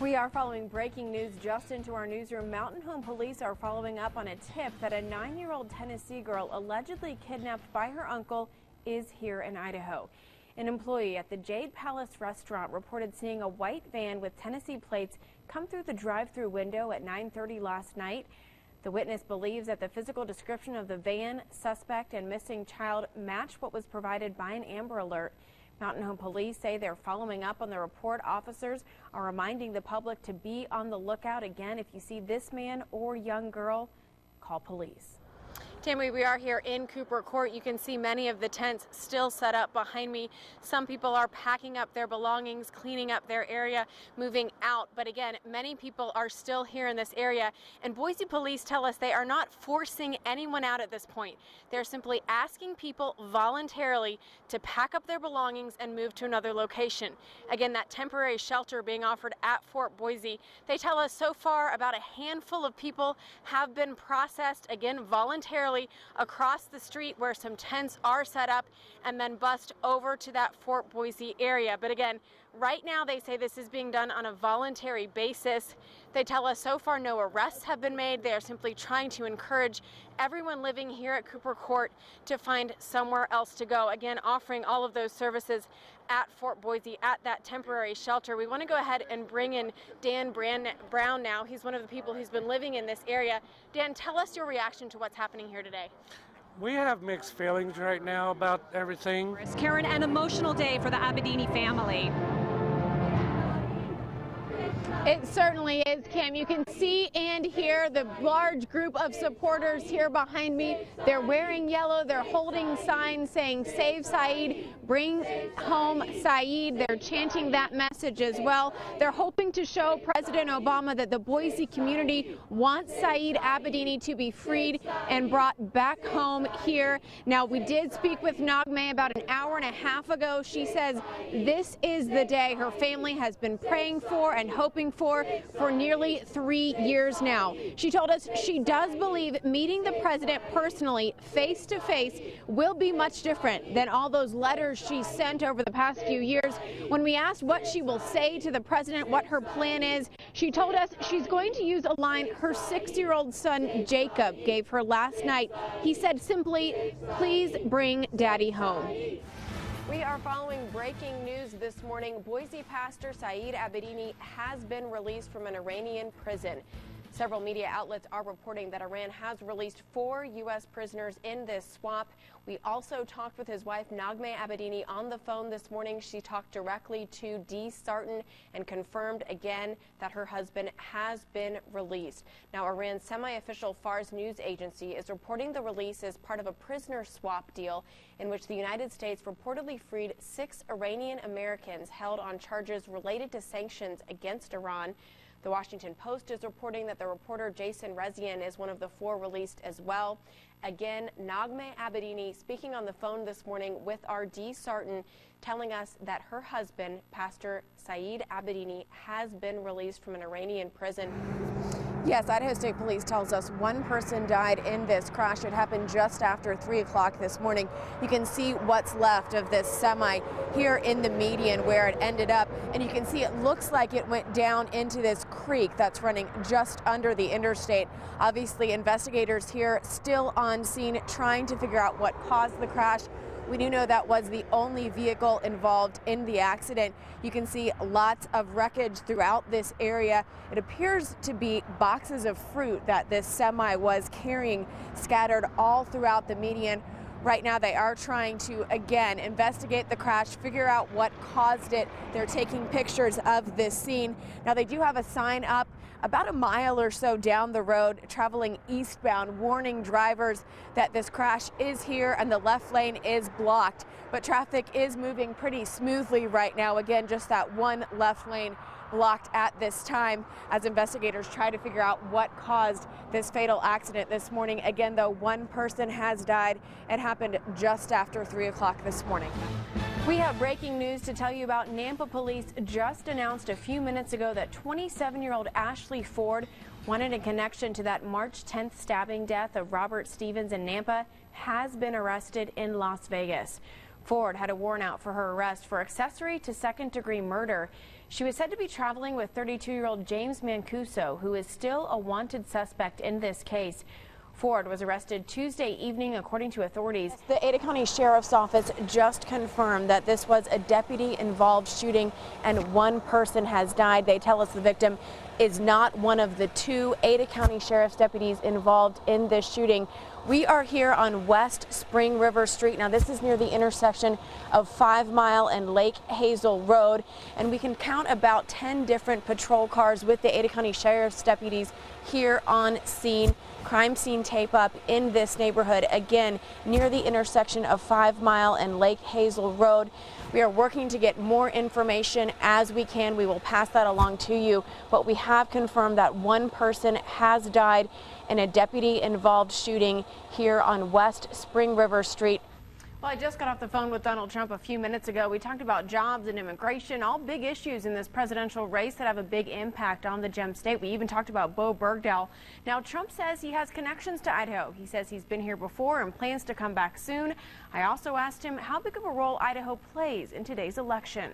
We are following breaking news just into our newsroom. Mountain Home Police are following up on a tip that a 9-year-old Tennessee girl allegedly kidnapped by her uncle is here in Idaho. An employee at the Jade Palace restaurant reported seeing a white van with Tennessee plates come through the drive-through window at 9:30 last night. The witness believes that the physical description of the van, suspect, and missing child match what was provided by an Amber Alert. Mountain Home Police say they're following up on the report. Officers are reminding the public to be on the lookout. Again, if you see this man or young girl, call police. Tammy, we are here in Cooper Court. You can see many of the tents still set up behind me. Some people are packing up their belongings, cleaning up their area, moving out. But again, many people are still here in this area. And Boise police tell us they are not forcing anyone out at this point. They're simply asking people voluntarily to pack up their belongings and move to another location. Again, that temporary shelter being offered at Fort Boise. They tell us so far about a handful of people have been processed, again, voluntarily across the street where some tents are set up and then bused over to that Fort Boise area. But again, right now they say this is being done on a voluntary basis. They tell us so far no arrests have been made. They are simply trying to encourage everyone living here at Cooper Court to find somewhere else to go. Again, offering all of those services at Fort Boise at that temporary shelter. We want to go ahead and bring in Dan Brown now. He's one of the people who's been living in this area. Dan, tell us your reaction to what's happening here today. We have mixed feelings right now about everything. Karen, an emotional day for the Abedini family. It certainly is, Kim. You can see and hear the large group of supporters here behind me. They're wearing yellow. They're holding signs saying "Save Saeed, bring home Saeed." They're chanting that message as well. They're hoping to show President Obama that the Boise community wants Saeed Abedini to be freed and brought back home here. Now, we did speak with Naghmeh about an hour and a half ago. She says this is the day her family has been praying for and hoping for nearly 3 years now. She told us she does believe meeting the president personally, face to face, will be much different than all those letters she sent over the past few years. When we asked what she will say to the president, what her plan is, she told us she's going to use a line her 6-year-old son Jacob gave her last night. He said simply, "Please bring Daddy home." We are following breaking news this morning. Boise pastor Saeed Abedini has been released from an Iranian prison. Several media outlets are reporting that Iran has released 4 U.S. prisoners in this swap. We also talked with his wife, Naghmeh Abedini, on the phone this morning. She talked directly to Dee Sarton and confirmed again that her husband has been released. Now, Iran's semi-official Fars news agency is reporting the release as part of a prisoner swap deal in which the United States reportedly freed 6 Iranian Americans held on charges related to sanctions against Iran. The Washington Post is reporting that the reporter Jason Rezaian is one of the 4 released as well. Again, Naghmeh Abedini speaking on the phone this morning with our Dee Sarton, telling us that her husband, Pastor Saeed Abedini, has been released from an Iranian prison. Yes, Idaho State Police tells us 1 person died in this crash. It happened just after 3 o'clock this morning. You can see what's left of this semi here in the median where it ended up. And you can see it looks like it went down into this creek that's running just under the interstate. Obviously, investigators here still on scene trying to figure out what caused the crash. We do know that was the only vehicle involved in the accident. You can see lots of wreckage throughout this area. It appears to be boxes of fruit that this semi was carrying scattered all throughout the median. Right now, they are trying to, again, investigate the crash, figure out what caused it. They're taking pictures of this scene. Now, they do have a sign up about a mile or so down the road traveling eastbound, warning drivers that this crash is here and the left lane is blocked. But traffic is moving pretty smoothly right now. Again, just that one left lane blocked at this time as investigators try to figure out what caused this fatal accident this morning. Again, though, 1 person has died. It happened just after 3 o'clock this morning. We have breaking news to tell you about. Nampa police just announced a few minutes ago that 27-year-old Ashley Ford, wanted in connection to that March 10th stabbing death of Robert Stevens in Nampa, has been arrested in Las Vegas. Ford had a warrant out for her arrest for accessory to second-degree murder. She was said to be traveling with 32-year-old James Mancuso, who is still a wanted suspect in this case. Ford was arrested Tuesday evening, according to authorities. The Ada County Sheriff's Office just confirmed that this was a deputy-involved shooting and one person has died. They tell us the victim is not one of the two Ada County Sheriff's deputies involved in this shooting. We are here on West Spring River Street. Now, this is near the intersection of 5 Mile and Lake Hazel Road, and we can count about 10 different patrol cars with the Ada County Sheriff's deputies here on scene. Crime scene tape up in this neighborhood, again, near the intersection of 5 Mile and Lake Hazel Road. We are working to get more information as we can. We will pass that along to you, but we have confirmed that one person has died in a deputy-involved shooting here on West Spring River Street. Well, I just got off the phone with Donald Trump a few minutes ago. We talked about jobs and immigration, all big issues in this presidential race that have a big impact on the Gem State. We even talked about Bo Bergdahl. Now, Trump says he has connections to Idaho. He says he's been here before and plans to come back soon. I also asked him how big of a role Idaho plays in today's election.